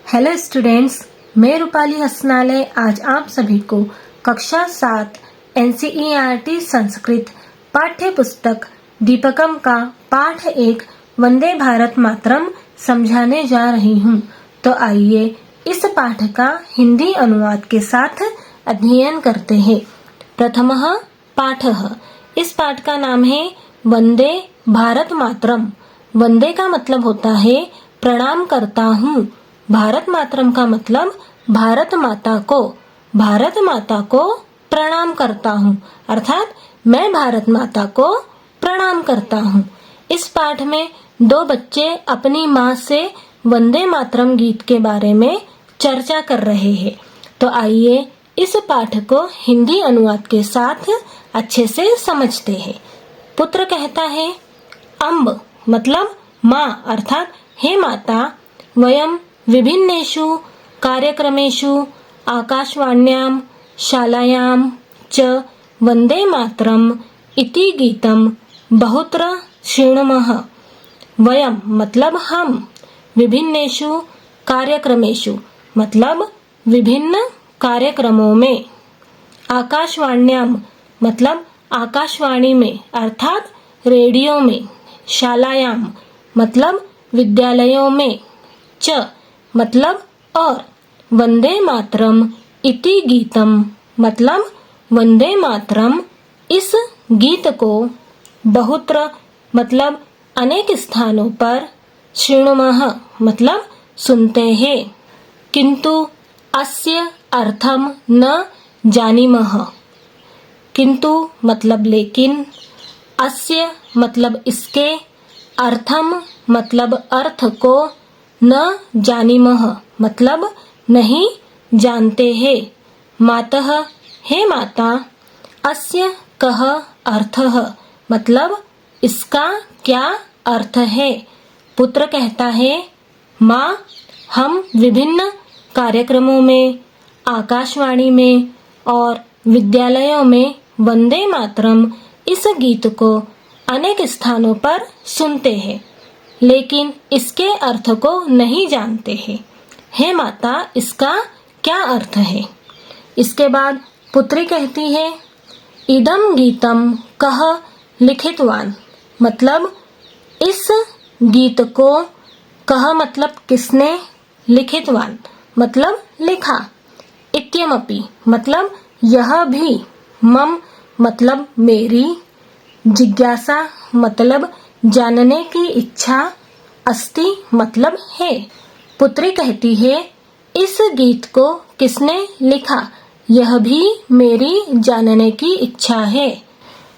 Hello students, मैं रूपाली हसनाले आज आप सभी को कक्षा 7 एनसीईआरटी संस्कृत पाठ्य पुस्तक दीपकम का पाठ 1 वंदे भारत मातरम समझाने जा रही हूँ। तो आइए इस पाठ का हिंदी अनुवाद के साथ अध्ययन करते हैं। प्रथमः पाठः। इस पाठ का नाम है वंदे भारत मातरम। वंदे का मतलब होता है प्रणाम करता हूँ। भारत मातरम का मतलब भारत माता को प्रणाम करता हूँ, अर्थात मैं भारत माता को प्रणाम करता हूँ। इस पाठ में दो बच्चे अपनी माँ से वंदे मातरम गीत के बारे में चर्चा कर रहे हैं। तो आइए इस पाठ को हिंदी अनुवाद के साथ अच्छे से समझते हैं। पुत्र कहता है अम्ब मतलब माँ, अर्थात हे माता, वयम विभिन्नेषु कार्यक्रमेषु आकाशवाण्यां शालायां च वंदे मातरम इति गीतं बहुत्र शृणुमः। वयम मतलब हम, विभिन्नेषु कार्यक्रमेषु मतलब विभिन्न कार्यक्रमों में, आकाशवाण्यां मतलब आकाशवाणी में अर्थात रेडियो में, शालायां मतलब विद्यालयों में, च मतलब और, वंदे मातरम इति गीतम मतलब वंदे मातरम इस गीत को, बहुत्र मतलब अनेक स्थानों पर, शृणुमः मतलब सुनते हैं, किंतु अस्य अर्थम न जानीमः। किंतु मतलब लेकिन, अस्य मतलब इसके, अर्थम मतलब अर्थ को, न जानीमः मतलब नहीं जानते हैं, मातः हे माता, अस्य कः अर्थः मतलब इसका क्या अर्थ है। पुत्र कहता है माँ, हम विभिन्न कार्यक्रमों में, आकाशवाणी में और विद्यालयों में वंदे मातरम इस गीत को अनेक स्थानों पर सुनते हैं, लेकिन इसके अर्थ को नहीं जानते हैं। हे माता, इसका क्या अर्थ है। इसके बाद पुत्री कहती है इदम गीतम कः लिखितवान मतलब इस गीत को, कः मतलब किसने, लिखितवान मतलब लिखा, इत्यमपि मतलब यह भी, मम मतलब मेरी, जिज्ञासा मतलब जानने की इच्छा, अस्ति मतलब है। पुत्री कहती है इस गीत को किसने लिखा, यह भी मेरी जानने की इच्छा है।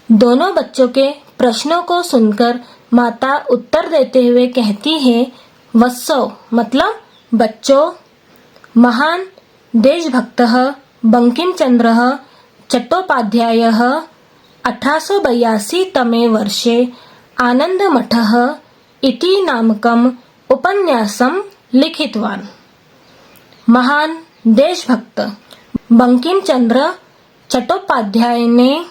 दोनों बच्चों के प्रश्नों को सुनकर माता उत्तर देते हुए कहती है वत्सो मतलब बच्चों, महान देशभक्तः बंकिम चंद्रः चट्टोपाध्यायः 1882 तमे वर्षे आनंदमठः इति नामकम् उपन्यासं लिखितवान्। महान देशभक्त बंकिम चंद्र चट्टोपाध्याय ने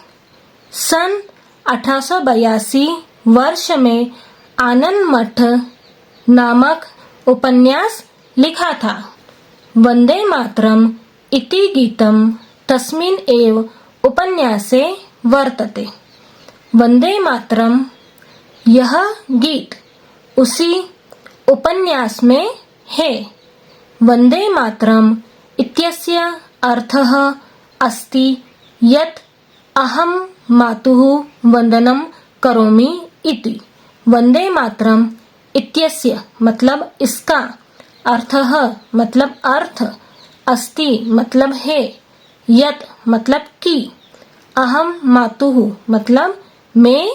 सन 1882 वर्ष में आनंद मठ नामक उपन्यास लिखा था। वंदे मातरम इति गीतम तस्मिन् एव उपन्यासे वर्तते। वंदे मातरम यह गीत उसी उपन्यास में है। वंदे मातरम इत्यस्य अर्थः अस्ति यत् अहं मातुः वंदनं करोमि इति। वंदे मातरम इत्यस्य मतलब इसका, अर्थः मतलब अर्थ, अस्ति मतलब है, यत् मतलब कि, अहं मातुः मतलब मैं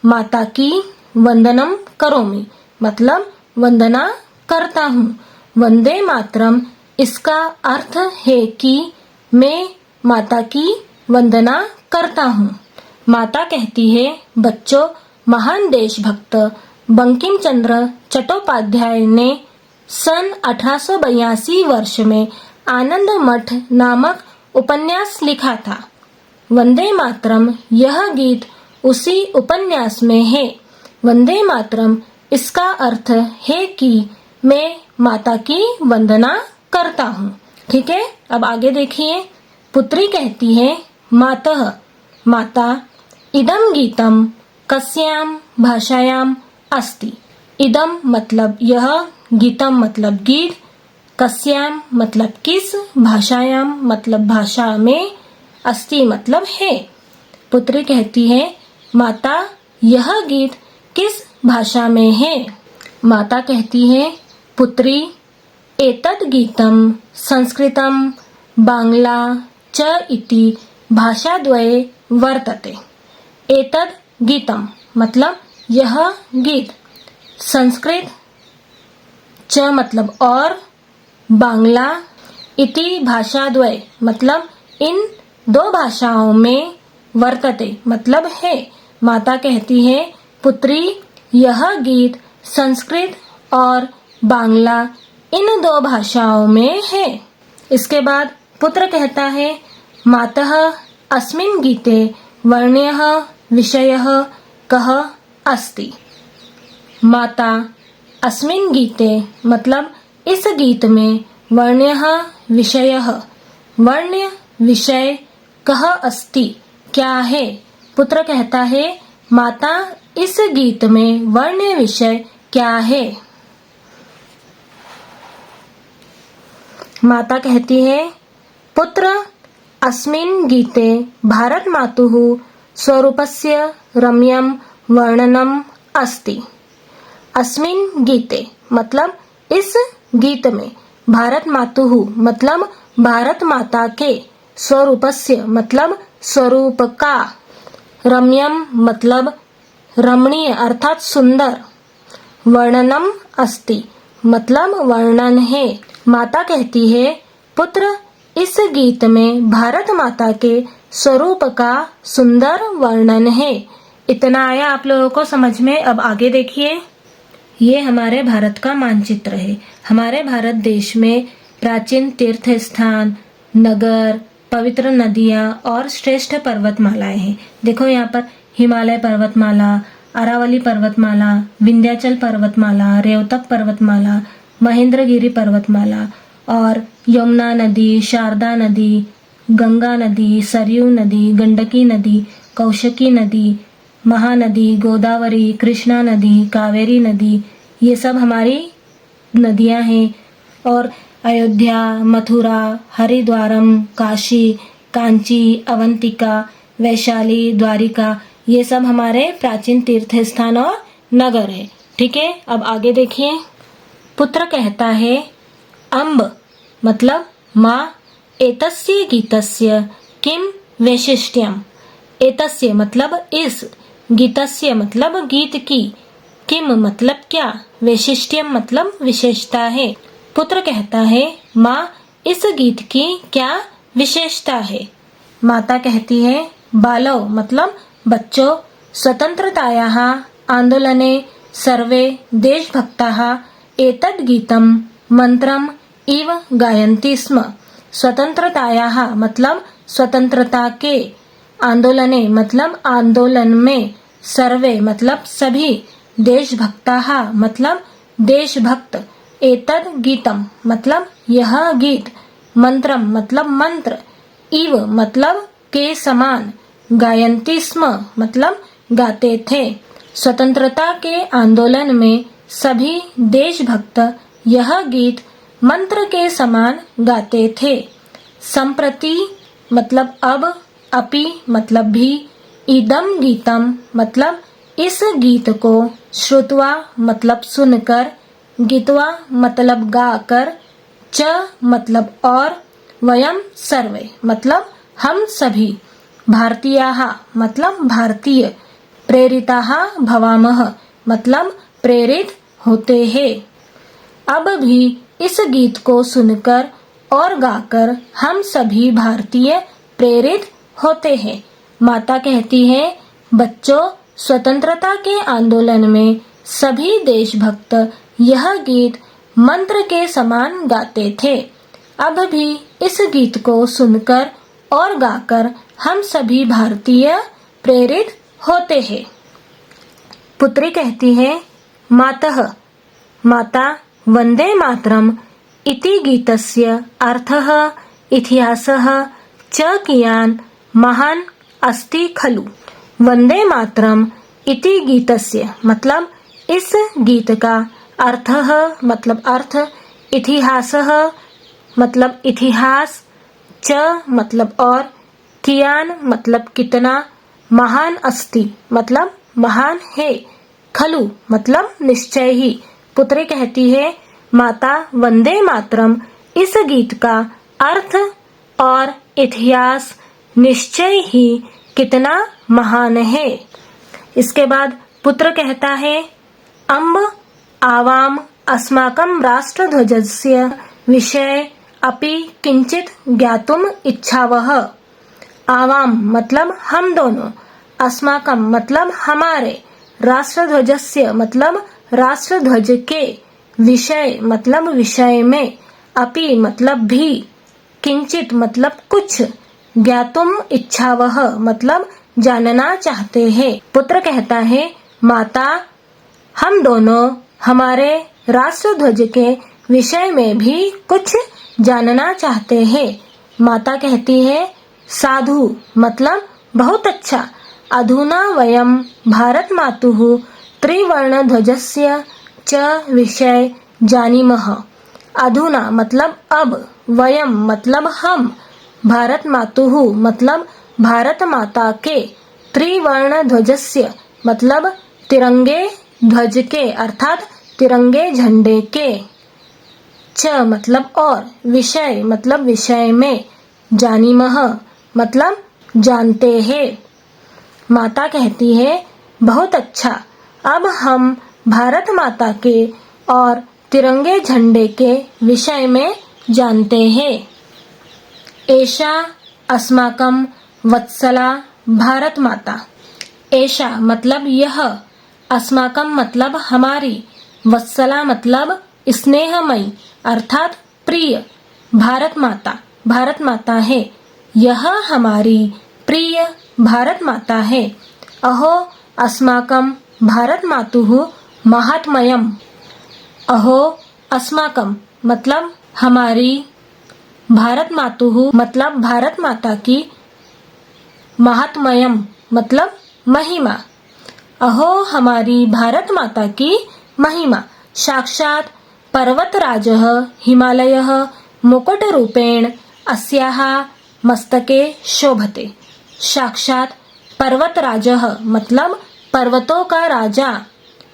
माता की, वंदनम करोमि मतलब वंदना करता हूँ। वंदे मातरम इसका अर्थ है कि मैं माता की वंदना करता हूँ। माता कहती है बच्चों, महान देशभक्त बंकिम चंद्र चट्टोपाध्याय ने सन 1882 वर्ष में आनंद मठ नामक उपन्यास लिखा था। वंदे मातरम यह गीत उसी उपन्यास में है। वंदे मातरम इसका अर्थ है कि मैं माता की वंदना करता हूँ। ठीक है, अब आगे देखिए। पुत्री कहती है मातः, माता, इदम गीतम कस्याम भाषायाम अस्ति। इदम मतलब यह, गीतम मतलब गीत, कस्याम मतलब किस, भाषायाम मतलब भाषा में, अस्ति मतलब है। पुत्री कहती है माता, यह गीत किस भाषा में है। माता कहती है पुत्री, एतद् गीतम संस्कृतम बांग्ला च इति भाषाद्वये वर्तते। एतद् गीतम मतलब यह गीत, संस्कृत च मतलब और, बांग्ला इति भाषाद्वय मतलब इन दो भाषाओं में, वर्तते मतलब है। माता कहती है पुत्री, यह गीत संस्कृत और बांग्ला इन दो भाषाओं में है। इसके बाद पुत्र कहता है मातः, अस्मिन् गीते वर्ण्यः विषयः कः अस्ति। माता, अस्मिन् गीते मतलब इस गीत में, वर्ण्यः विषयः वर्ण विषय, कः अस्ति क्या है। पुत्र कहता है माता, इस गीत में वर्ण विषय क्या है। माता कहती है पुत्र, अस्मिन् गीते भारत मातुः स्वरूपस्य रम्यं वर्णनम् अस्ति। अस्मिन् गीते मतलब इस गीत में, भारत मातुः मतलब भारत माता के, स्वरूपस्य मतलब स्वरूप का, रम्यम मतलब रमणीय अर्थात सुंदर, वर्णनम अस्ति मतलब वर्णन है। माता कहती है पुत्र, इस गीत में भारत माता के स्वरूप का सुंदर वर्णन है। इतना आया आप लोगों को समझ में। अब आगे देखिए। ये हमारे भारत का मानचित्र है। हमारे भारत देश में प्राचीन तीर्थ स्थान, नगर, पवित्र नदियाँ और श्रेष्ठ पर्वतमालाएं हैं। देखो यहाँ पर हिमालय पर्वतमाला, अरावली पर्वतमाला, विंध्याचल पर्वतमाला, रेवतक पर्वतमाला, महेंद्रगिरी पर्वतमाला और यमुना नदी, शारदा नदी, गंगा नदी, सरयू नदी, गंडकी नदी, कौशिकी नदी, महानदी, गोदावरी, कृष्णा नदी, कावेरी नदी, ये सब हमारी नदियां हैं। और अयोध्या, मथुरा, हरिद्वारम, काशी, कांची, अवंतिका, वैशाली, द्वारिका, ये सब हमारे प्राचीन तीर्थ स्थान और नगर है। ठीक है, अब आगे देखिए। पुत्र कहता है अम्ब मतलब माँ, एतस्य गीतस्य किम वैशिष्ट्यम। एतस्य मतलब इस, गीतस्य मतलब गीत की, किम मतलब क्या, वैशिष्ट्यम मतलब विशेषता है। पुत्र कहता है माँ, इस गीत की क्या विशेषता है। माता कहती है बालव मतलब बच्चों, स्वतंत्रतायाः आंदोलने सर्वे देशभक्ताः एतद् गीतं मंत्रम इव गायन्ति स्म। स्वतंत्रतायाः मतलब स्वतंत्रता के, आंदोलने मतलब आंदोलन में, सर्वे मतलब सभी, देशभक्ताः मतलब देशभक्त, एतद् गीतम मतलब यह गीत, मंत्रम मतलब मंत्र, इव मतलब के समान, गायन्ति स्म मतलब गाते थे। स्वतंत्रता के आंदोलन में सभी देशभक्त यह गीत मंत्र के समान गाते थे। संप्रति मतलब अब, अपि मतलब भी, इदम गीतम मतलब इस गीत को, श्रुत्वा मतलब सुनकर, गीतवा मतलब गाकर, च मतलब और, वयम सर्वे मतलब हम सभी, भारतीयाः मतलब भारतीय, प्रेरिताः भवामः मतलब प्रेरित होते हैं। अब भी इस गीत को सुनकर और गाकर हम सभी भारतीय प्रेरित होते हैं। माता कहती है बच्चों, स्वतंत्रता के आंदोलन में सभी देशभक्त यह गीत मंत्र के समान गाते थे। अब भी इस गीत को सुनकर और गाकर हम सभी भारतीय प्रेरित होते हैं। पुत्री कहती है मातः, माता, वंदे मातरम इति गीतस्य अर्थः इतिहासः च कियान् महान् अस्ति खलु। वंदे मातरम इति गीतस्य मतलब इस गीत का अर्थः मतलब अर्थ, इतिहासः मतलब इतिहास, च मतलब और, कियान मतलब कितना, महान अस्ति मतलब महान है, खलु मतलब निश्चय ही। पुत्री कहती है, माता वंदे मातरम इस गीत का अर्थ और इतिहास निश्चय ही कितना महान है। इसके बाद पुत्र कहता है, अम्ब आवाम अस्माकं राष्ट्रध्वजस्य विषये अपि किंचित ज्ञातुम इच्छावः। आवाम मतलब हम दोनों, अस्माकं मतलब हमारे, राष्ट्रध्वजस्य मतलब राष्ट्रध्वज के, विषय मतलब विषय में, अपि मतलब भी, किंचित मतलब कुछ, ज्ञातुम इच्छावः मतलब जानना चाहते हैं। पुत्र कहता है, माता हम दोनों हमारे राष्ट्रध्वज के विषय में भी कुछ जानना चाहते हैं। माता कहती है, साधु मतलब बहुत अच्छा। अधुना वयं भारत मातुः त्रिवर्ण ध्वजस्य च विषय जानीमः। अधुना मतलब अब, वयम मतलब हम, भारत मातुः मतलब भारत माता के, त्रिवर्ण ध्वजस्य मतलब तिरंगे ध्वज के अर्थात तिरंगे झंडे के, च मतलब और, विषय मतलब विषय में, जानीमः मतलब जानते हैं। माता कहती है, बहुत अच्छा, अब हम भारत माता के और तिरंगे झंडे के विषय में जानते हैं। एषा अस्माकं वत्सला भारत माता। एषा मतलब यह, अस्माकं मतलब हमारी, वत्सला मतलब स्नेहमयी अर्थात प्रिय, भारत माता है। यह हमारी प्रिय भारत माता है। अहो अस्माकं भारत मातुः महात्म्यम्। अहो अस्माकं मतलब हमारी, भारत मातुः मतलब भारत माता की, महात्म्यम् मतलब महिमा। अहो हमारी भारत माता की महिमा। साक्षात् पर्वतराजः हिमालयः मुकुटरूपेण अस्याः मस्तके शोभते। साक्षात् पर्वतराजः मतलब पर्वतों का राजा,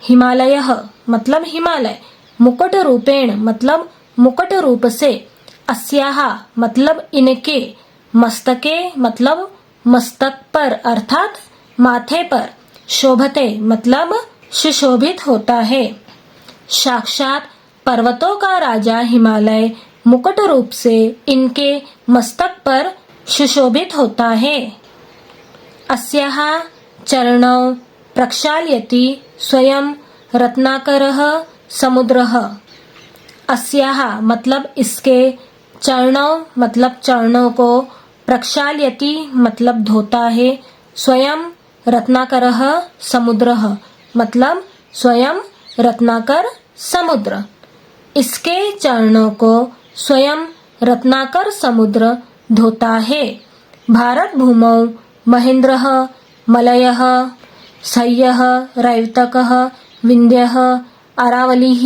हिमालयः मतलब हिमालय, मुकुटरूपेण मतलब मुकुट रूप से, अस्याः मतलब इनके, मस्तके मतलब मस्तक पर अर्थात माथे पर, शोभते मतलब सुशोभित होता है। साक्षात पर्वतों का राजा हिमालय मुकुट रूप से इनके मस्तक पर सुशोभित होता है। अस्याः चरणौ प्रक्षाल्यति स्वयं रत्नाकरः समुद्रः। अस्याः मतलब इसके, चरणों मतलब चरणों को, प्रक्षाल्यति मतलब धोता है, स्वयं रत्नाकरः समुद्रः मतलब स्वयं रत्नाकर समुद्र। इसके चरणों को स्वयं रत्नाकर समुद्र धोता है। भारत भूमौ महेन्द्रः मलयः सह्यः रैवतकः विन्ध्यः अरावलिः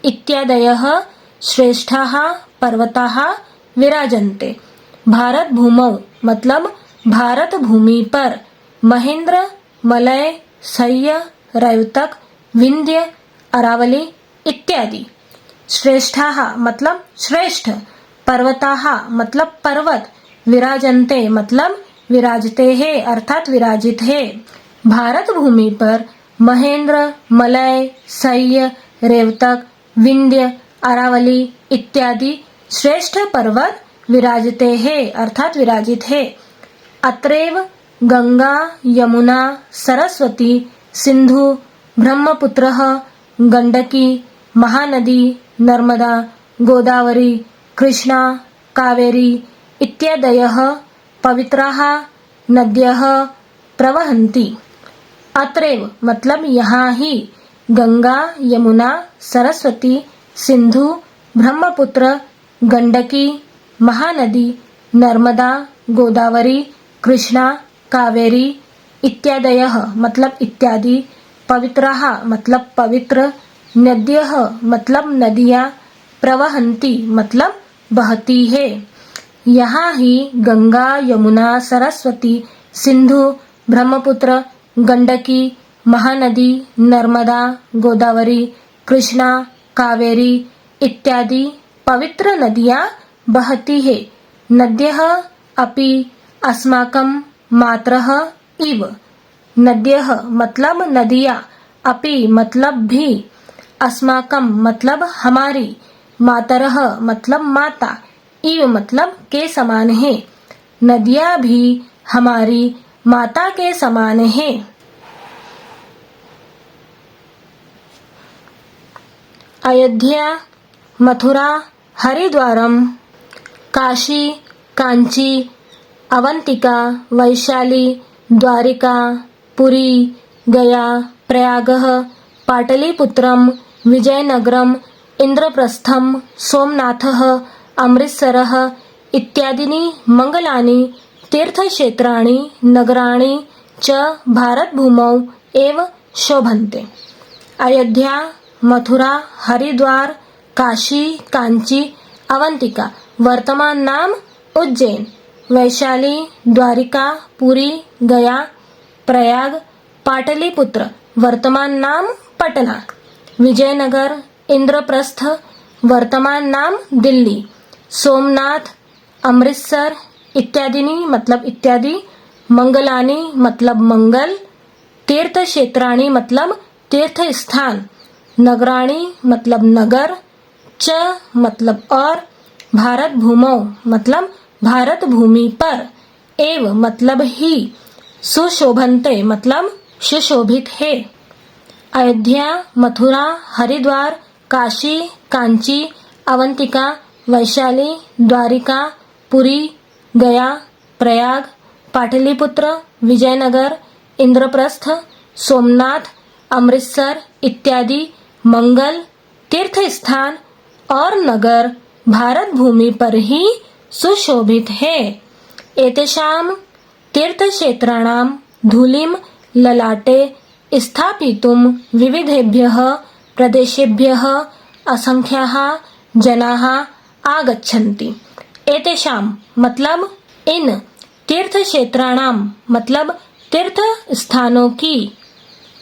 इत्यादयः श्रेष्ठाः पर्वताः विराजन्ते। भारत भूमौ मतलब भारत भूमि पर, महेंद्र मलय सह्य रैवतक विंध्य अरावली इत्यादि, श्रेष्ठाः मतलब श्रेष्ठ, पर्वताः मतलब पर्वत, विराजन्ते मतलब विराजते हैं अर्थात विराजित है। भारत भूमि पर महेंद्र मलय सह्य रेवतक विंध्य अरावली इत्यादि श्रेष्ठ पर्वत विराजते हैं अर्थात विराजित है। अत्रैव गंगा यमुना सरस्वती सिंधु ब्रह्मपुत्रः गंडकी महानदी नर्मदा गोदावरी कृष्णा कावेरी इत्यादयः पवित्राः नद्यः प्रवहन्ति। अत्रैव मतलब यहाँ ही, गंगा यमुना सरस्वती सिंधु ब्रह्मपुत्र, गंडकी, महानदी, नर्मदा, गोदावरी, कृष्णा, कावेरी इत्यादयः मतलब इत्यादि, पवित्राः मतलब पवित्र, नद्यः मतलब नदियाँ, प्रवहन्ति मतलब बहती है। यहाँ ही गंगा, यमुना, सरस्वती, सिंधु, ब्रह्मपुत्र, गंडकी, महानदी, नर्मदा, गोदावरी, कृष्णा, कावेरी इत्यादि पवित्र नदियाँ बहती है। नद्यः अपि अस्माकं मातरः इव। नद्यः मतलब नदियाँ, अपि मतलब भी, अस्माकं मतलब हमारी, मातरः मतलब माता, इव मतलब के समान है। नदियाँ भी हमारी माता के समान है। अयोध्या, मथुरा, हरिद्वारम, काशी, कांची, अवंतिका, वैशाली, द्वारिका, पुरी, गया, प्रयागः, पाटलिपुत्रम, विजयनगरम, इंद्रप्रस्थम, सोमनाथः, अमृतसरः इत्यादीनि मंगलानि तीर्थक्षेत्राणि नगराणि च भारतभूमौ एव शोभन्ते। अयोध्या, मथुरा, हरिद्वार, काशी, कांची, अवंतिका वर्तमान नाम उज्जैन, वैशाली, द्वारिका, पुरी, गया, प्रयाग, पाटलिपुत्र वर्तमान नाम पटना, विजयनगर, इंद्रप्रस्थ वर्तमान नाम दिल्ली, सोमनाथ, अमृतसर इत्यादीनि मतलब इत्यादि, मंगलानि मतलब मंगल, तीर्थ क्षेत्राणि मतलब तीर्थ स्थान, नगराणि मतलब नगर, च मतलब और, भारत भूमौ मतलब भारत भूमि पर, एव मतलब ही, सुशोभन्ते मतलब सुशोभित है। अयोध्या, मथुरा, हरिद्वार, काशी, कांची, अवंतिका, वैशाली, द्वारिका, पुरी, गया, प्रयाग, पाटलिपुत्र, विजयनगर, इंद्रप्रस्थ, सोमनाथ, अमृतसर इत्यादि मंगल, तीर्थ स्थान और नगर भारत भूमि पर ही सुशोभित है। एतेषां तीर्थक्षेत्राणां धूलिं ललाटे स्थापितुं विविधेभ्यः प्रदेशेभ्यः असंख्याः जनाः आगच्छन्ति। एतेषां मतलब इन तीर्थ क्षेत्राणां मतलब तीर्थ स्थानों की,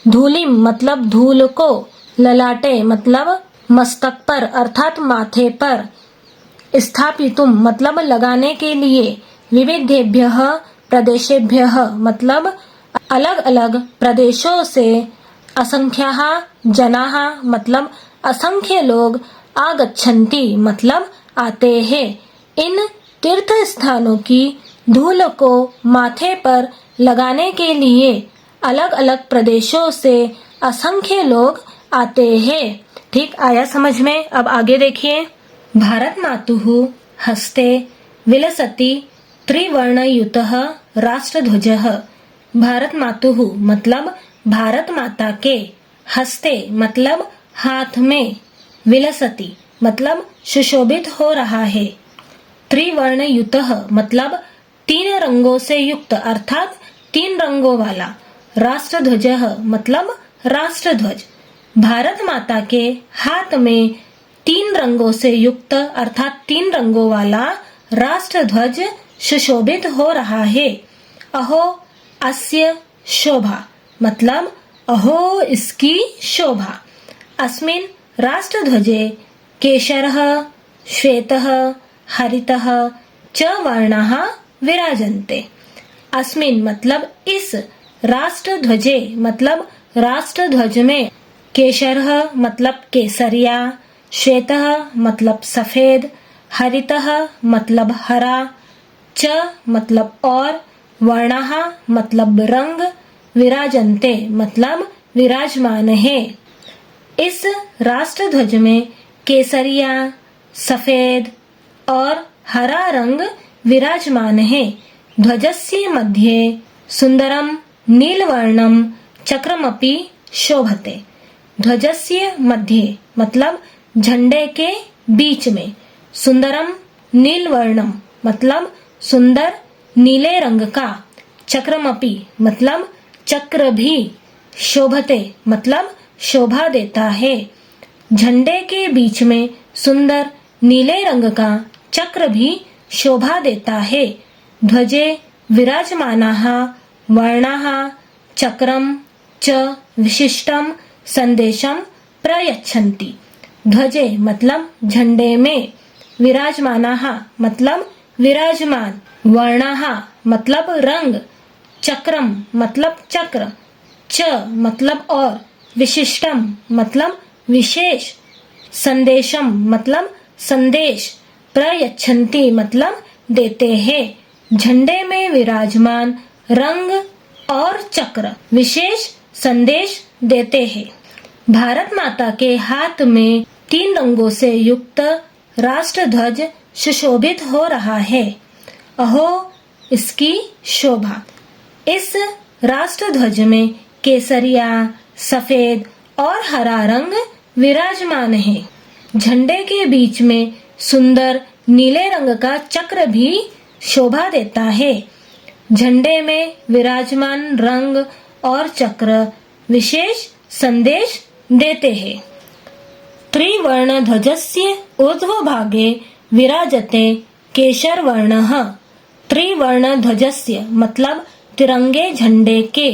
धूलिम मतलब धूल को, ललाटे मतलब मस्तक पर अर्थात माथे पर, स्थापितुम मतलब लगाने के लिए, विविधेभ्यः प्रदेशेभ्यः मतलब अलग अलग प्रदेशों से, असंख्याः जनाः मतलब असंख्य लोग, आगच्छन्ति मतलब आते हैं। इन तीर्थ स्थानों की धूल को माथे पर लगाने के लिए अलग अलग प्रदेशों से असंख्य लोग आते हैं। ठीक आया समझ में? अब आगे देखिए। भारत मातुः हस्ते विलसति त्रिवर्णयुतः राष्ट्रध्वजः। भारत मातुः मतलब भारत माता के, हस्ते मतलब हाथ में, विलसति मतलब सुशोभित हो रहा है, त्रिवर्णयुतः मतलब 3 रंगों से युक्त अर्थात 3 रंगों वाला, राष्ट्रध्वजः मतलब राष्ट्रध्वज। भारत माता के हाथ में 3 रंगों से युक्त अर्थात 3 रंगों वाला राष्ट्रध्वज सुशोभित हो रहा है। अहो अस्य शोभा मतलब अहो इसकी शोभा। अस्मिन् राष्ट्रध्वजे केशरः, श्वेतः, हरितः च वर्णाः विराजन्ते। अस्मिन् मतलब इस, राष्ट्रध्वजे मतलब राष्ट्रध्वज में, केशरः मतलब केसरिया, श्वेतः मतलब सफेद, हरितः मतलब हरा, च मतलब और, वर्णाः मतलब रंग, विराजन्ते मतलब विराजमान है। इस राष्ट्रध्वज में केसरिया, सफेद और हरा रंग विराजमान है। ध्वजस्य मध्ये सुंदरम नीलवर्णम चक्रमपि शोभते। ध्वजस्य मध्ये मतलब झंडे के बीच में। सुंदरम नीलवर्णम मतलब सुंदर नीले रंग का। चक्रमपि मतलब चक्र भी। शोभते मतलब शोभा देता है। झंडे के बीच में सुंदर नीले रंग का चक्र भी शोभा देता है। ध्वजे विराजमानाः वर्णाः चक्रम च विशिष्टम संदेशम प्रयच्छन्ति। ध्वजे मतलब झंडे में, विराजमानाः मतलब विराजमान, वर्णाः मतलब रंग, चक्रम मतलब चक्र, च मतलब और, विशिष्टम मतलब विशेष, संदेशम मतलब संदेश, प्रयच्छन्ति मतलब देते हैं। झंडे में विराजमान रंग और चक्र विशेष संदेश देते हैं। भारत माता के हाथ में 3 रंगों से युक्त राष्ट्र ध्वज सुशोभित हो रहा है। अहो इसकी शोभा। इस राष्ट्र ध्वज में केसरिया, सफेद और हरा रंग विराजमान है। झंडे के बीच में सुंदर नीले रंग का चक्र भी शोभा देता है। झंडे में विराजमान रंग और चक्र विशेष संदेश देते हैं। त्रिवर्णध्वजस्य ऊर्ध्वभागे विराजते केशरवर्णः। त्रिवर्णध्वजस्य मतलब तिरंगे झंडे के,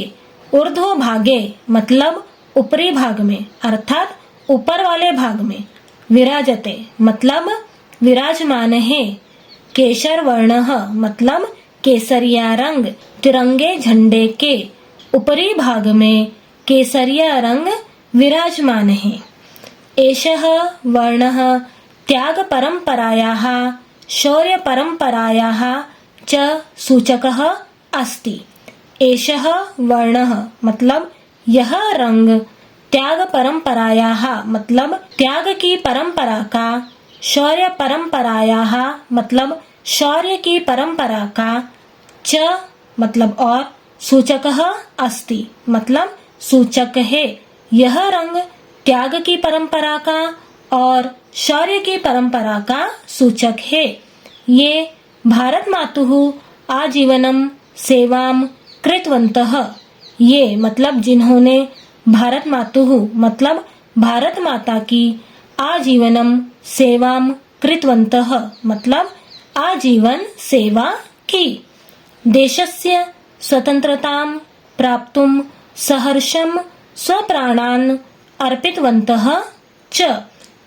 ऊर्ध्वभागे मतलब ऊपरी भाग में अर्थात ऊपर वाले भाग में, विराजते मतलब विराजमान है, केशरवर्णः मतलब केसरिया रंग तिरंगे झंडे के ऊपरी भाग में केसरिया रंग विराजमान है। एषः वर्णः त्याग परंपरायाः शौर्य परंपरायाः च सूचकः अस्ति। एषः वर्णः मतलब यह रंग त्याग परंपरायाः मतलब त्याग की परंपरा का, शौर्य परंपरायाः मतलब शौर्य की परंपरा का, च मतलब और, सूचकः अस्ति मतलब सूचक है। यह रंग त्याग की परंपरा का और शौर्य की परंपरा का सूचक है। ये भारत मातुः आजीवनम सेवाम कृतवन्तः। ये मतलब जिन्होंने भारत मातुः मतलब भारत माता की आजीवनम सेवाम कृतवन्तः मतलब आजीवन सेवा की। देशस्य स्वतंत्रतां प्राप्तुं सहर्षं स्वप्राणान् अर्पितवन्तः च।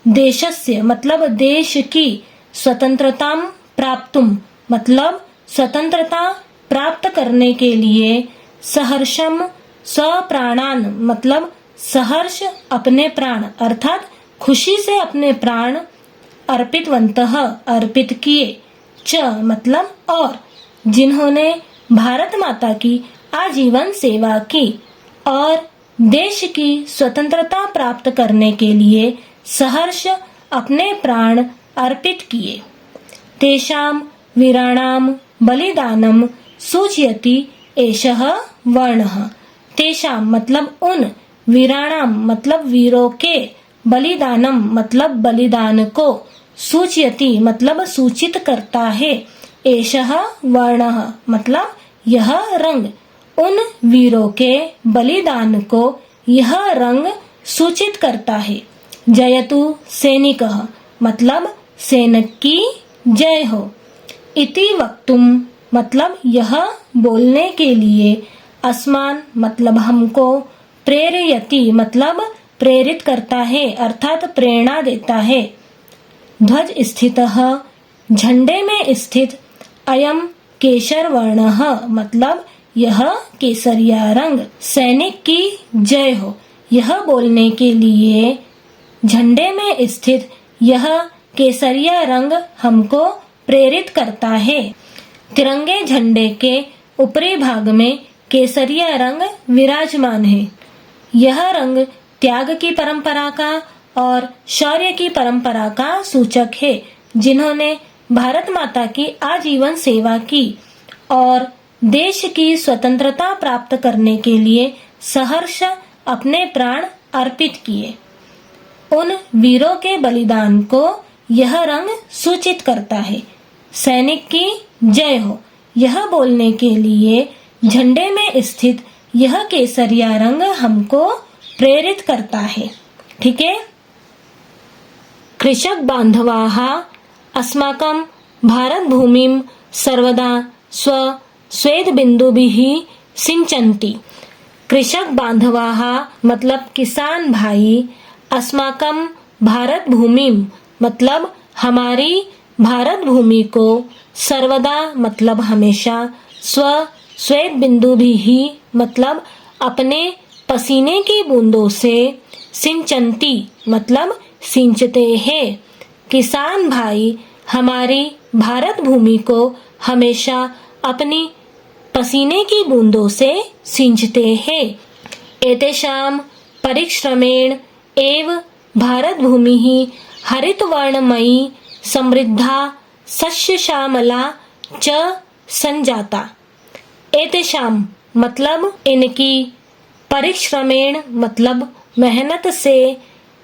देशस्य मतलब देश की, स्वतंत्रतां प्राप्तुं मतलब स्वतंत्रता प्राप्त करने के लिए, सहर्षम स्वप्राणान मतलब सहर्ष अपने प्राण अर्थात खुशी से अपने प्राण, अर्पितवन्तः अर्पित किए, च मतलब और, जिन्होंने भारत माता की आजीवन सेवा की और देश की स्वतंत्रता प्राप्त करने के लिए सहर्ष अपने प्राण अर्पित किए। तेषां वीराणां बलिदानं सूचयति एषः वर्णः। तेषां मतलब उन, वीराणां मतलब वीरों के, बलिदानम मतलब बलिदान को, सूचयति मतलब सूचित करता है, एषः वर्णः मतलब यह रंग, उन वीरों के बलिदान को यह रंग सूचित करता है। जयतु सैनिकः मतलब सैनिक की जय हो। इति वक्तुम मतलब यह बोलने के लिए, अस्मान मतलब हमको, प्रेरयति मतलब प्रेरित करता है अर्थात प्रेरणा देता है। ध्वज स्थितः झंडे में स्थित, अयम केशर वर्णः मतलब यह केसरिया रंग, सैनिक की जय हो, यह बोलने के लिए झंडे में स्थित यह केसरिया रंग हमको प्रेरित करता है। तिरंगे झंडे के ऊपरी भाग में केसरिया रंग विराजमान है। यह रंग त्याग की परंपरा का और शौर्य की परंपरा का सूचक है, जिन्होंने भारत माता की आजीवन सेवा की और देश की स्वतंत्रता प्राप्त करने के लिए सहर्ष अपने प्राण अर्पित किए। उन वीरों के बलिदान को यह रंग सूचित करता है। सैनिक की जय हो यह बोलने के लिए झंडे में स्थित यह केसरिया रंग हमको प्रेरित करता है। ठीक है। कृषक बांधवाः अस्माकं भारत भूमिं सर्वदा स्वेदबिन्दुभिः सिंचन्ति। कृषक बांधवाः मतलब किसान भाई, अस्माकं भारत भूमिं मतलब हमारी भारत भूमि को, सर्वदा मतलब हमेशा, स्वेदबिन्दुभिः मतलब अपने पसीने की बूंदों से, सिंचन्ति मतलब सिंचते हैं। किसान भाई हमारी भारत भूमि को हमेशा अपनी पसीने की बूंदों से सिंचते हैं। एतेषां परिश्रमेण एव भारत भूमिः हरितवर्णमयी समृद्धा सस्यश्यामला च संजाता। एतेषां मतलब इनकी, परिश्रमेण मतलब मेहनत से,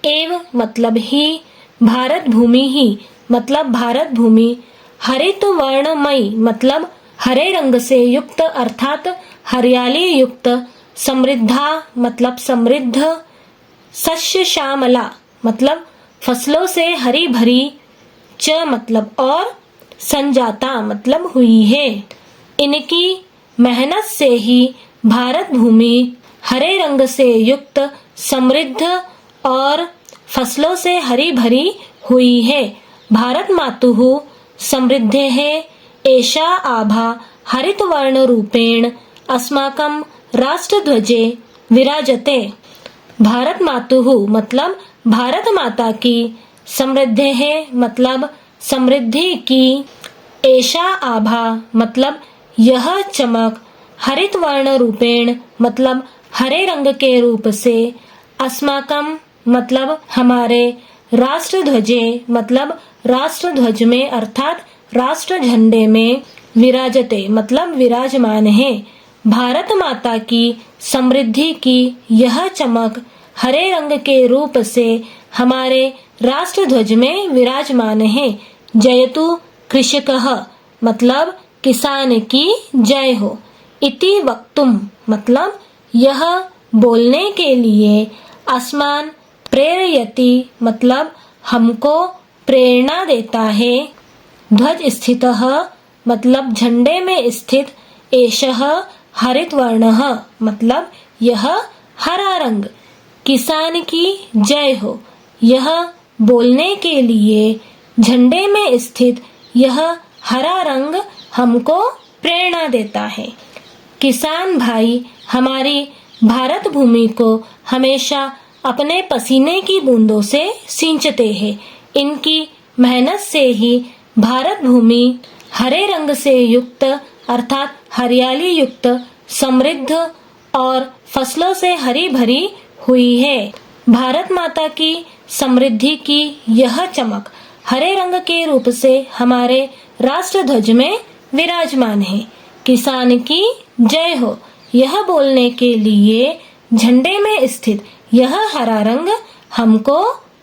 एव मतलब ही, भारत भूमि ही मतलब भारत भूमि, हरित वर्णमयी मतलब हरे रंग से युक्त अर्थात हरियाली युक्त, समृद्धा मतलब समृद्ध, सस्य श्यामला मतलब फसलों से हरी भरी, च मतलब और, संजाता मतलब हुई है। इनकी मेहनत से ही भारत भूमि हरे रंग से युक्त, समृद्ध और फसलों से हरी भरी हुई है। भारत मातुः समृद्धेः एषा आभा हरितवर्ण रूपेण अस्माकं राष्ट्रध्वजे विराजते। भारत मातुः मतलब भारत माता की, समृद्धेः मतलब समृद्धि की, एषा आभा मतलब यह चमक, हरितवर्ण रूपेण मतलब हरे रंग के रूप से, अस्माकं मतलब हमारे, राष्ट्रध्वजे मतलब राष्ट्र ध्वज में अर्थात राष्ट्र झंडे में, विराजते मतलब विराजमान है। भारत माता की समृद्धि की यह चमक हरे रंग के रूप से हमारे राष्ट्र ध्वज में विराजमान है। जयतु कृषकः मतलब किसान की जय हो। इति वक्तुम मतलब यह बोलने के लिए, अस्मान प्रेरयति मतलब हमको प्रेरणा देता है। ध्वज स्थितः मतलब झंडे में स्थित, एषः हरितवर्णः मतलब यह हरा रंग, किसान की जय हो यह बोलने के लिए झंडे में स्थित यह हरा रंग हमको प्रेरणा देता है। किसान भाई हमारी भारत भूमि को हमेशा अपने पसीने की बूंदों से सिंचते हैं। इनकी मेहनत से ही भारत भूमि हरे रंग से युक्त अर्थात हरियाली युक्त, समृद्ध और फसलों से हरी भरी हुई है। भारत माता की समृद्धि की यह चमक हरे रंग के रूप से हमारे राष्ट्र ध्वज में विराजमान है। किसान की जय हो यह बोलने के लिए झंडे में स्थित यह हरा रंग हमको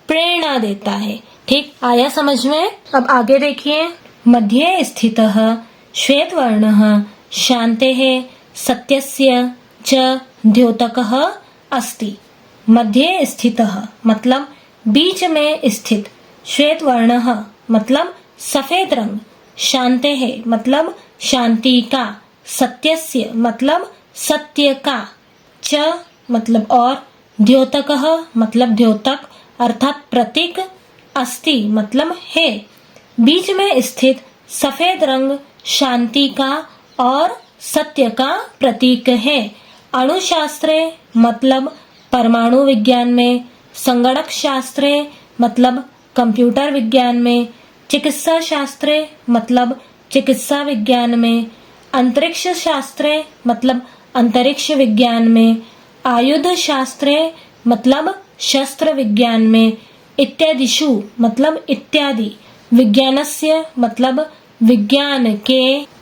प्रेरणा देता है। ठीक आया समझ में? अब आगे देखिए। मध्ये स्थितः श्वेतवर्णः शान्तेः सत्यस्य च द्योतकः अस्ति। मध्ये स्थितः मतलब बीच में स्थित, श्वेतवर्णः मतलब सफेद रंग, शान्तेः मतलब शांति का, सत्यस्य मतलब सत्य का, च मतलब और, द्योतकः मतलब द्योतक अर्थात प्रतीक, अस्ति मतलब है। बीच में स्थित सफेद रंग शांति का और सत्य का प्रतीक है। अणुशास्त्रे मतलब परमाणु विज्ञान में, संगणक शास्त्रे मतलब कंप्यूटर विज्ञान में, चिकित्सा शास्त्रे मतलब चिकित्सा विज्ञान में, अंतरिक्ष शास्त्रे मतलब अंतरिक्ष विज्ञान में, आयुध शास्त्रे मतलब शस्त्र विज्ञान में, इत्यादिषु मतलब इत्यादि, विज्ञानस्य मतलब विज्ञान के,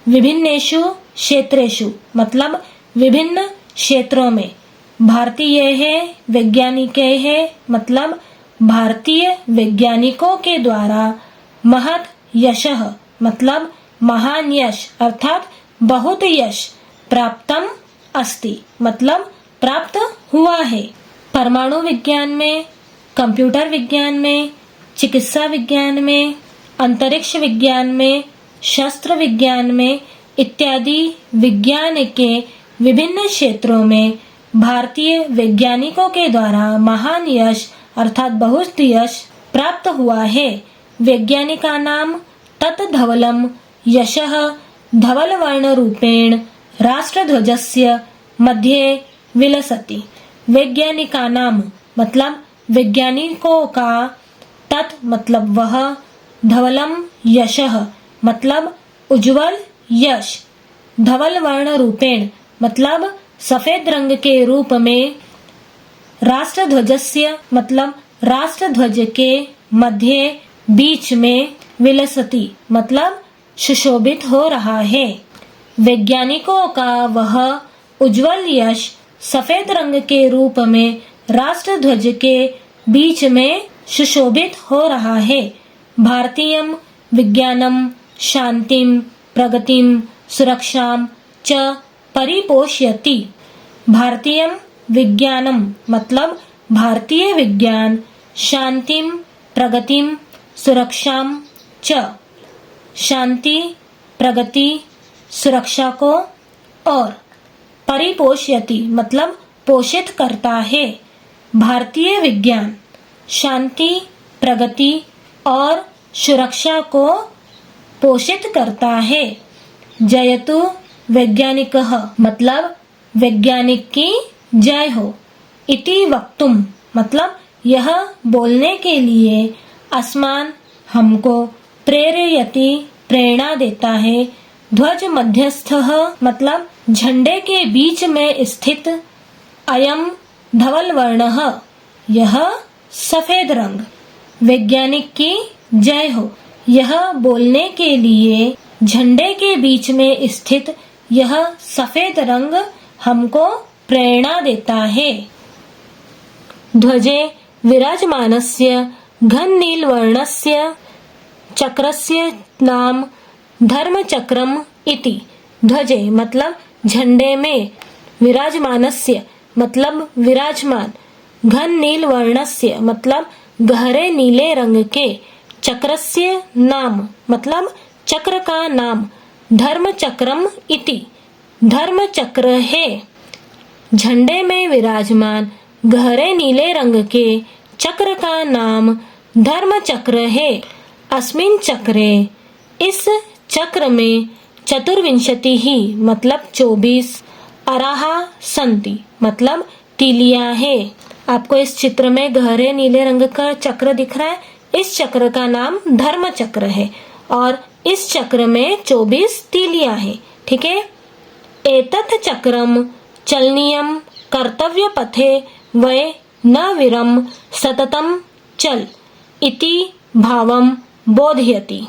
विभिन्नेषु क्षेत्रेषु मतलब विभिन्न क्षेत्रों में, भारतीय है, वैज्ञानिक है मतलब भारतीय वैज्ञानिकों के द्वारा महत् यशः मतलब महान यश अर्थात बहुत यश प्राप्तम अस्ति मतलब प्राप्त हुआ है। परमाणु विज्ञान में, कंप्यूटर विज्ञान में, चिकित्सा विज्ञान में, अंतरिक्ष विज्ञान में, शस्त्र विज्ञान में इत्यादि विज्ञान के विभिन्न क्षेत्रों में भारतीय वैज्ञानिकों के द्वारा महान यश अर्थात बहुत यश प्राप्त हुआ है। वैज्ञानिकानां तत् धवलं यशः धवलवर्ण रूपेण राष्ट्रध्वजस्य मध्ये विलसति। वैज्ञानिकानां मतलब वैज्ञानिकों का, तत् मतलब वह, धवलम यशः मतलब उज्जवल यश, धवल वर्ण रूपेण मतलब सफेद रंग के रूप में, राष्ट्रध्वजस्य मतलब राष्ट्रध्वज के, मध्य बीच में, विलसति मतलब सुशोभित हो रहा है। वैज्ञानिकों का वह उज्जवल यश सफेद रंग के रूप में राष्ट्रध्वज के बीच में सुशोभित हो रहा है। भारतीयं विज्ञानं शांतिं प्रगतिं सुरक्षां च परिपोषयति। भारतीयं विज्ञानं मतलब भारतीय विज्ञान, शांतिं प्रगतिं सुरक्षां च शांति, प्रगति, सुरक्षा को और परिपोषयति मतलब पोषित करता है। भारतीय विज्ञान शांति, प्रगति और सुरक्षा को पोषित करता है। जयतु वैज्ञानिकः मतलब वैज्ञानिक की जय हो। इति वक्तुम मतलब यह बोलने के लिए, अस्मान हमको, प्रेरयति प्रेरणा देता है, ध्वज मध्यस्थः मतलब झंडे के बीच में स्थित, अयम धवल वर्णः यह सफेद रंग, वैज्ञानिक की जय हो। यह बोलने के लिए झंडे के बीच में स्थित यह सफेद रंग हमको प्रेरणा देता है। ध्वजे विराजमानस्य घननीलवर्णस्य चक्रस्य नाम धर्मचक्रम इति। ध्वजे मतलब झंडे में, विराजमानस्य मतलब विराजमान, घन नील वर्णस्य मतलब गहरे नीले रंग के, चक्रस्य नाम मतलब चक्र का नाम, धर्म चक्रम इति धर्म चक्र है। झंडे में विराजमान गहरे नीले रंग के चक्र का नाम धर्म चक्र है। अस्मिन् चक्रे इस चक्र में चतुर्विंशति ही मतलब 24 अराहा संति मतलब तीलियां है। आपको इस चित्र में गहरे नीले रंग का चक्र दिख रहा है। इस चक्र का नाम धर्म चक्र है और इस चक्र में 24 तीलियां हैं। ठीक है। एतत् चक्रम चलनीयम कर्तव्य पथे वै न विरम सततम चल इति भावम बोधयति।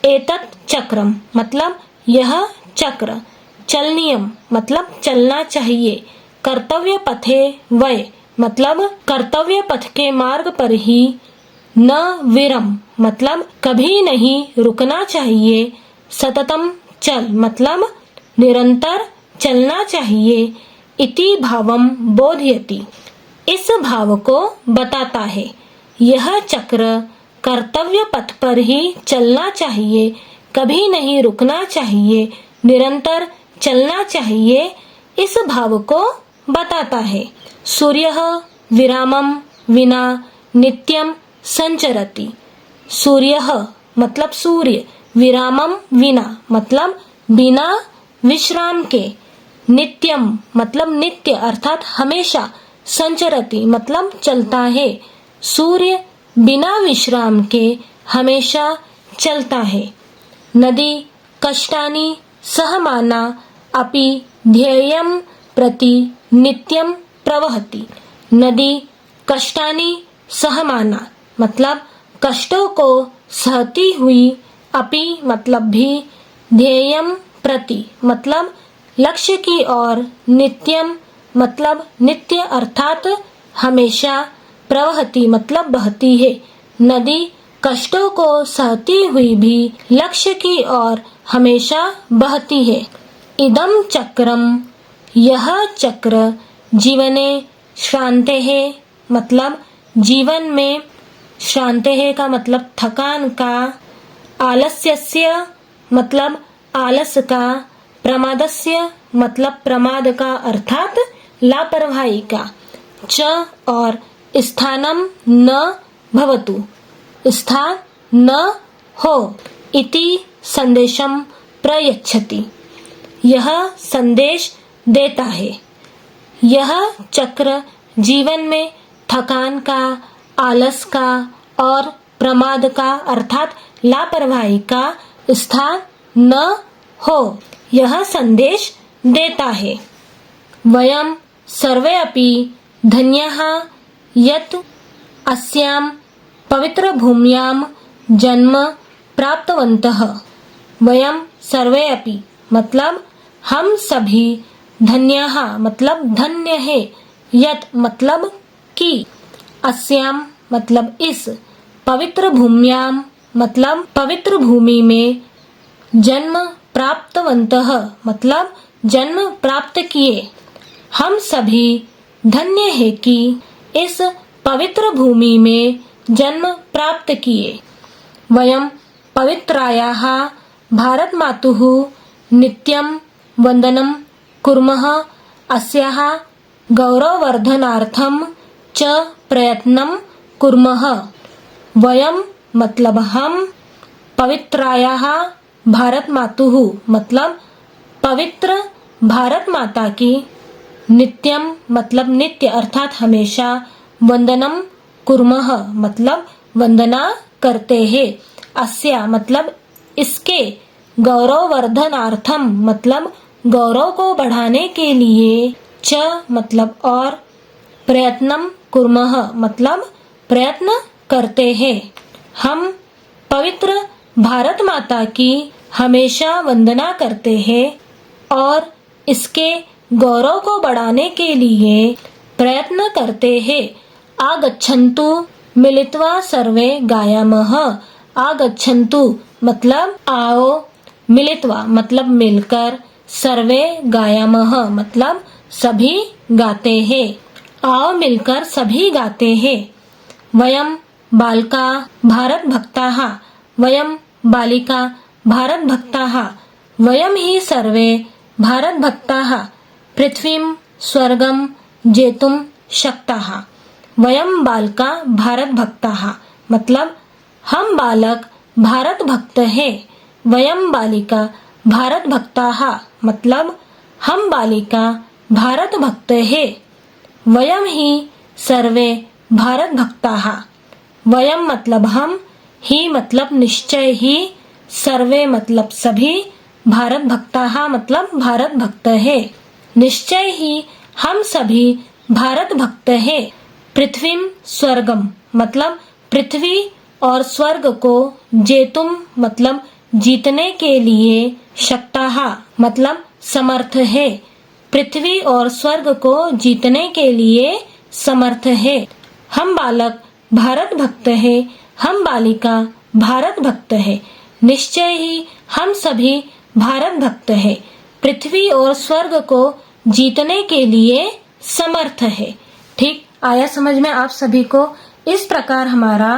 एतत् चक्रम मतलब यह चक्र, चलनीयम मतलब चलना चाहिए, कर्तव्य पथे वै मतलब कर्तव्य पथ के मार्ग पर ही, न विरम मतलब कभी नहीं रुकना चाहिए, सततम चल मतलब निरंतर चलना चाहिए, इति भावम बोधयति इस भाव को बताता है। यह चक्र कर्तव्य पथ पर ही चलना चाहिए, कभी नहीं रुकना चाहिए, निरंतर चलना चाहिए, इस भाव को बताता है। सूर्यः विरामम विना नित्यम संचरति। सूर्यः मतलब सूर्य, विरामम विना मतलब बिना विश्राम के, नित्यम मतलब नित्य अर्थात हमेशा, संचरति मतलब चलता है। सूर्य बिना विश्राम के हमेशा चलता है। नदी कष्टानि सहमाना अपि ध्येयं प्रति नित्यं प्रवहति। नदी कष्टानि सहमाना मतलब कष्टों को सहती हुई, अपि मतलब भी, ध्येयं प्रति मतलब लक्ष्य की ओर, नित्यम मतलब नित्य अर्थात हमेशा, प्रवहती मतलब बहती है। नदी कष्टों को सहती हुई भी लक्ष्य की ओर हमेशा बहती है। इदम चक्रम यह चक्र जीवने श्रान्तेः मतलब जीवन में, श्रान्तेः का मतलब थकान का, आलस्यस्य मतलब आलस का, प्रमादस्य मतलब प्रमाद का अर्थात लापरवाही का, च और स्थानम न भवतु स्थान न हो इति संदेशम प्रयच्छति यह संदेश देता है। यह चक्र जीवन में थकान का, आलस का और प्रमाद का अर्थात लापरवाही का स्थान न हो यह संदेश देता है। वयम सर्वे अपि धन्याः यत् अस्यां पवित्र भूम्यां जन्म प्राप्तवन्तः। वयम सर्वे अपि मतलब हम सभी, धन्याः मतलब धन्य है, यत् मतलब कि, अस्यां मतलब इस, पवित्र भूम्यां मतलब पवित्र भूमि में, जन्म प्राप्तवन्तः मतलब जन्म प्राप्त किए। हम सभी धन्य है कि इस पवित्र भूमि में जन्म प्राप्त किए। वयम पवित्रायाः भारत मातुः नित्यं वंदनं कुर्मः अस्याः गौरववर्धनार्थं च प्रयत्नं कुर्मः। वयम मतलब हम, पवित्रायाः भारत मातुः मतलब पवित्र भारत माता की, नित्यम मतलब नित्य अर्थात हमेशा, वंदनम कुर्मः मतलब वंदना करते हैं, अस्या मतलब इसके, गौरववर्धनार्थम मतलब गौरव को बढ़ाने के लिए, च मतलब और, प्रयत्नम कुर्मः मतलब प्रयत्न करते हैं। हम पवित्र भारत माता की हमेशा वंदना करते हैं और इसके गौरव को बढ़ाने के लिए प्रयत्न करते हैं। आगच्छन्तु मिलित्वा सर्वे गायामः। आगच्छन्तु मतलब आओ, मिलित्वा मतलब मिलकर, सर्वे गायामः मतलब सभी गाते हैं। आओ मिलकर सभी गाते हैं। वयम बालका भारत भक्ताः। वयम बालिका भारत भक्ताः। वयम ही सर्वे भारत भक्ताः पृथ्वीं स्वर्गं जेतुं शक्ताः। वयम बालका भारत भक्ताः मतलब हम बालक भारत भक्त है। वयम बालिका भारत भक्ताः मतलब हम बालिका भारत भक्त है। वयम ही सर्वे भारत भक्ताः। वयम मतलब हम, ही मतलब निश्चय ही, सर्वे मतलब सभी, भारत भक्ताः मतलब भारत भक्त है। निश्चय ही हम सभी भारत भक्त है। पृथ्वीं स्वर्गम मतलब पृथ्वी और स्वर्ग को, जेतुम मतलब जीतने के लिए, शक्ताः मतलब समर्थ है। पृथ्वी और स्वर्ग को जीतने के लिए समर्थ है। हम बालक भारत भक्त है, हम बालिका भारत भक्त है। निश्चय ही हम सभी भारत भक्त है। पृथ्वी और स्वर्ग को जीतने के लिए समर्थ है। ठीक आया समझ में आप सभी को? इस प्रकार हमारा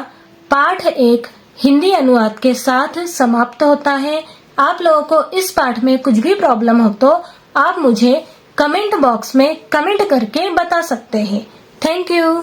पाठ 1 हिंदी अनुवाद के साथ समाप्त होता है। आप लोगों को इस पाठ में कुछ भी प्रॉब्लम हो तो आप मुझे कमेंट बॉक्स में कमेंट करके बता सकते हैं। Thank you.